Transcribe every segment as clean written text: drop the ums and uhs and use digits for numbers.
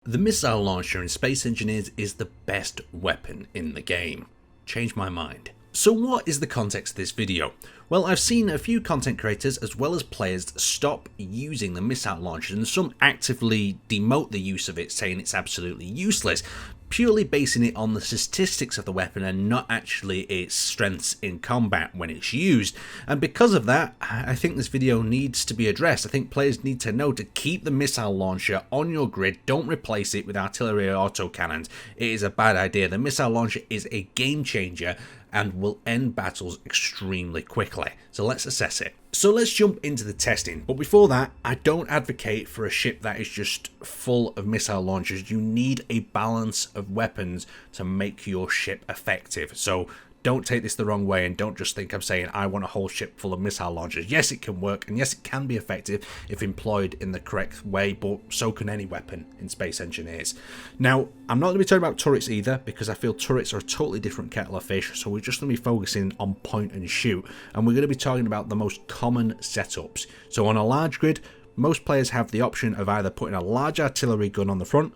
The missile launcher in Space Engineers is the best weapon in the game. Changed my mind. So what is the context of this video? Well, I've seen a few content creators as well as players stop using the missile launcher, and some actively demote the use of it, saying it's absolutely useless, purely basing it on the statistics of the weapon and not actually its strengths in combat when it's used. And because of that, I think this video needs to be addressed. I think players need to know to keep the missile launcher on your grid. Don't replace it with artillery or autocannons. It is a bad idea. The missile launcher is a game changer and will end battles extremely quickly. So let's assess it. So let's jump into the testing. But before that, I don't advocate for a ship that is just full of missile launchers. You need a balance of weapons to make your ship effective. So don't take this the wrong way and don't just think I'm saying I want a whole ship full of missile launchers. Yes, it can work, and yes, it can be effective if employed in the correct way, but so can any weapon in Space Engineers. Now, I'm not going to be talking about turrets either, because I feel turrets are a totally different kettle of fish, so we're just going to be focusing on point and shoot, and we're going to be talking about the most common setups. So on a large grid, most players have the option of either putting a large artillery gun on the front,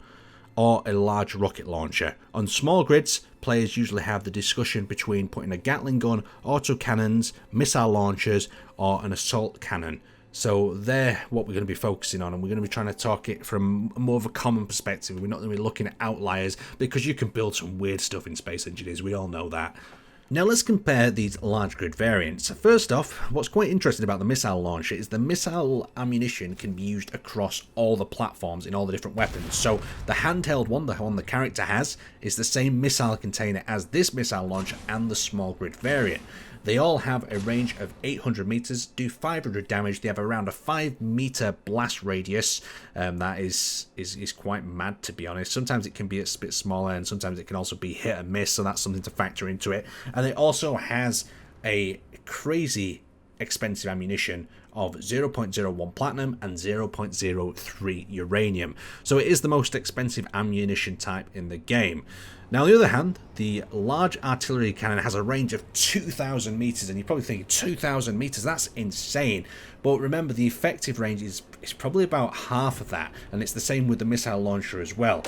or a large rocket launcher. On small grids, players usually have the discussion between putting a Gatling gun, autocannons, missile launchers, or an assault cannon. So they're what we're going to be focusing on, and we're going to be trying to talk it from more of a common perspective. We're not going to be looking at outliers, because you can build some weird stuff in Space Engineers, we all know that. Now let's compare these large grid variants. First off, what's quite interesting about the missile launcher is the missile ammunition can be used across all the platforms in all the different weapons. So the handheld one, the one the character has, is the same missile container as this missile launcher and the small grid variant. They all have a range of 800 meters, do 500 damage. They have around a 5-meter blast radius. That is quite mad, to be honest. Sometimes it can be a bit smaller, and sometimes it can also be hit and miss, so that's something to factor into it. And it also has a crazy expensive ammunition of 0.01 platinum and 0.03 uranium. So it is the most expensive ammunition type in the game. Now, on the other hand, the large artillery cannon has a range of 2,000 meters, and you're probably thinking 2,000 meters, that's insane. But remember, the effective range is probably about half of that, and it's the same with the missile launcher as well.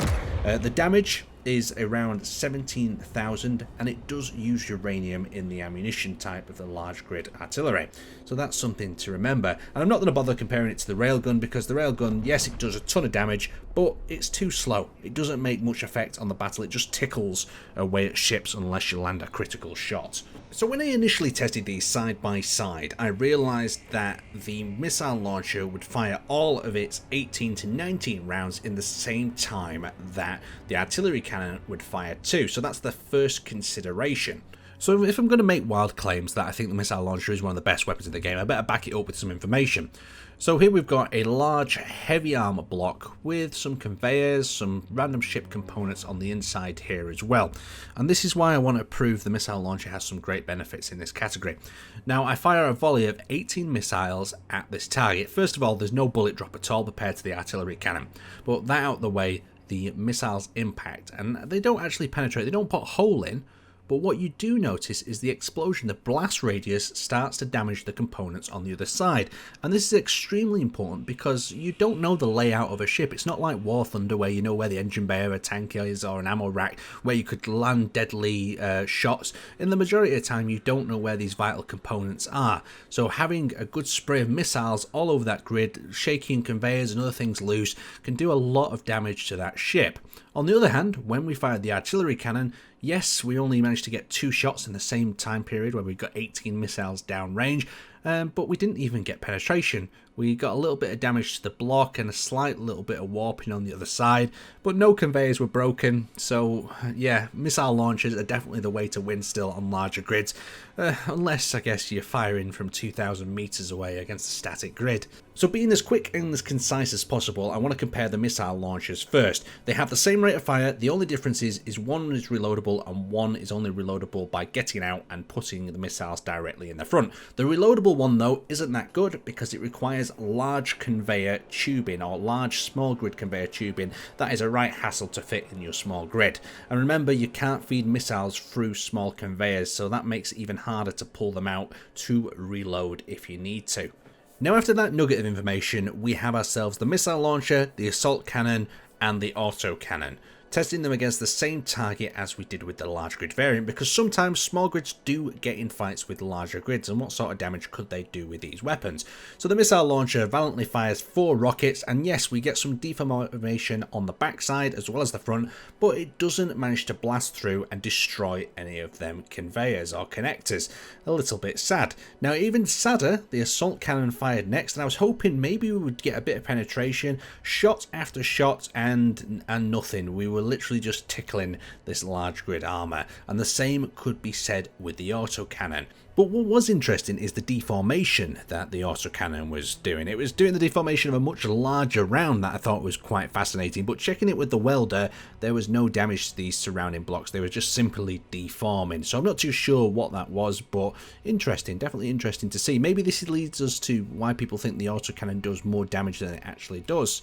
The damage is around 17,000, and it does use uranium in the ammunition type of the large grid artillery. So that's something to remember. And I'm not going to bother comparing it to the railgun, because the railgun, yes, it does a ton of damage, but it's too slow. It doesn't make much effect on the battle. It just tickles away at ships unless you land a critical shot. So when I initially tested these side by side, I realized that the missile launcher would fire all of its 18 to 19 rounds in the same time that the artillery cannon would fire too. So that's the first consideration. So if I'm going to make wild claims that I think the missile launcher is one of the best weapons in the game, I better back it up with some information. So here we've got a large heavy armor block with some conveyors, some random ship components on the inside here as well. And this is why I want to prove the missile launcher has some great benefits in this category. Now, I fire a volley of 18 missiles at this target. First of all, there's no bullet drop at all compared to the artillery cannon. But that out the way, the missiles impact, and they don't actually penetrate, they don't put a hole in. But what you do notice is the explosion, the blast radius starts to damage the components on the other side. And this is extremely important because you don't know the layout of a ship. It's not like War Thunder where you know where the engine bay or a tank is, or an ammo rack where you could land deadly shots. In the majority of the time, you don't know where these vital components are. So having a good spray of missiles all over that grid, shaking conveyors and other things loose, can do a lot of damage to that ship. On the other hand, when we fired the artillery cannon, yes, we only managed to get 2 shots in the same time period where we got 18 missiles downrange, but we didn't even get penetration. We got a little bit of damage to the block and a slight little bit of warping on the other side, but no conveyors were broken. So yeah, missile launchers are definitely the way to win still on larger grids, unless I guess you're firing from 2,000 meters away against a static grid. So being as quick and as concise as possible, I want to compare the missile launchers first. They have the same rate of fire. The only difference is one is reloadable and one is only reloadable by getting out and putting the missiles directly in the front. The reloadable one though isn't that good because it requires large conveyor tubing, or large small grid conveyor tubing. That is a right hassle to fit in your small grid. And remember, you can't feed missiles through small conveyors, so that makes it even harder to pull them out to reload if you need to. Now, after that nugget of information, we have ourselves the missile launcher, the assault cannon, and the autocannon, testing them against the same target as we did with the large grid variant, because sometimes small grids do get in fights with larger grids, and what sort of damage could they do with these weapons. So the missile launcher valiantly fires 4 rockets, and yes, we get some deformation on the backside as well as the front, but it doesn't manage to blast through and destroy any of them conveyors or connectors. A little bit sad. Now even sadder, the assault cannon fired next, and I was hoping maybe we would get a bit of penetration, shot after shot, and nothing. We were literally just tickling this large grid armor, and the same could be said with the autocannon. But what was interesting is the deformation that the autocannon was doing. It was doing the deformation of a much larger round that I thought was quite fascinating, but checking it with the welder, there was no damage to these surrounding blocks. They were just simply deforming. So I'm not too sure what that was, but interesting, definitely interesting to see. Maybe this leads us to why people think the autocannon does more damage than it actually does.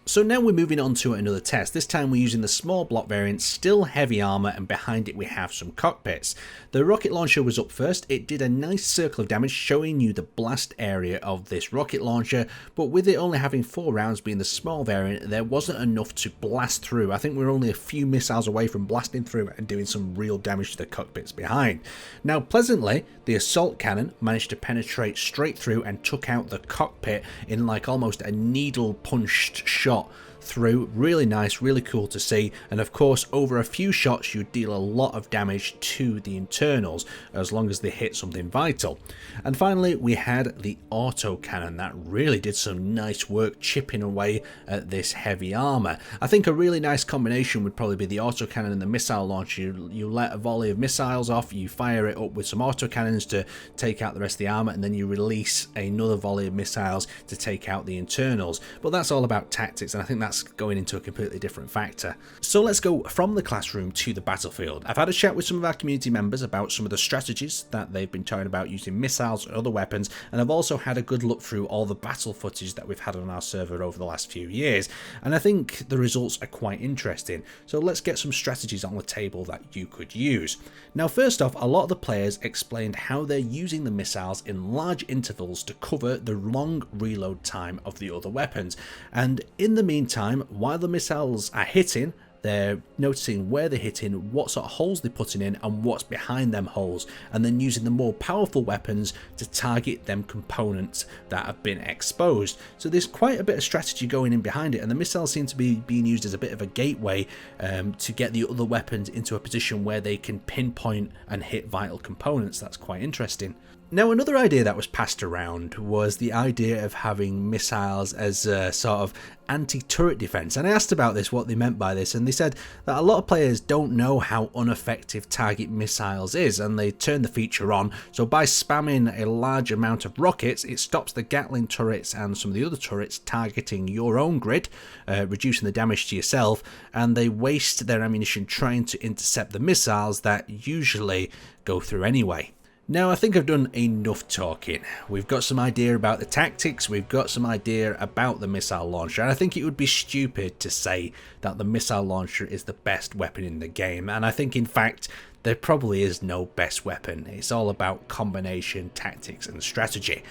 So now we're moving on to another test. This time we're using the small block variant, still heavy armor, and behind it we have some cockpits. The rocket launcher was up first. It did a nice circle of damage, showing you the blast area of this rocket launcher, but with it only having 4 rounds being the small variant, there wasn't enough to blast through. I think we're only a few missiles away from blasting through and doing some real damage to the cockpits behind. Now pleasantly, the assault cannon managed to penetrate straight through and took out the cockpit in like almost a needle punched shot through. Really nice, really cool to see, and of course over a few shots you deal a lot of damage to the internals as long as they hit something vital. And finally we had the autocannon that really did some nice work chipping away at this heavy armor. I think a really nice combination would probably be the autocannon and the missile launcher. You let a volley of missiles off, you fire it up with some autocannons to take out the rest of the armor, and then you release another volley of missiles to take out the internals. But that's all about tactics, and I think that's going into a completely different factor. So let's go from the classroom to the battlefield. I've had a chat with some of our community members about some of the strategies that they've been talking about using missiles and other weapons, and I've also had a good look through all the battle footage that we've had on our server over the last few years, and I think the results are quite interesting. So let's get some strategies on the table that you could use. Now first off, a lot of the players explained how they're using the missiles in large intervals to cover the long reload time of the other weapons, and in the meantime, while the missiles are hitting, they're noticing where they're hitting, what sort of holes they're putting in, and what's behind them holes, and then using the more powerful weapons to target them components that have been exposed. So there's quite a bit of strategy going in behind it, and the missiles seem to be being used as a bit of a gateway to get the other weapons into a position where they can pinpoint and hit vital components. That's quite interesting. Now another idea that was passed around was the idea of having missiles as a sort of anti-turret defense, and I asked about this, what they meant by this, and they said that a lot of players don't know how ineffective target missiles is, and they turn the feature on. So by spamming a large amount of rockets, it stops the Gatling turrets and some of the other turrets targeting your own grid, reducing the damage to yourself, and they waste their ammunition trying to intercept the missiles that usually go through anyway. Now I think I've done enough talking. We've got some idea about the tactics, we've got some idea about the missile launcher, and I think it would be stupid to say that the missile launcher is the best weapon in the game, and I think in fact there probably is no best weapon. It's all about combination, tactics and strategy.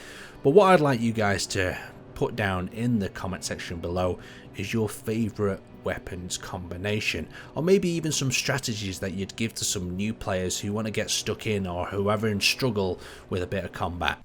But what I'd like you guys to put down in the comment section below is your favourite weapons combination, or maybe even some strategies that you'd give to some new players who want to get stuck in or who are in struggle with a bit of combat.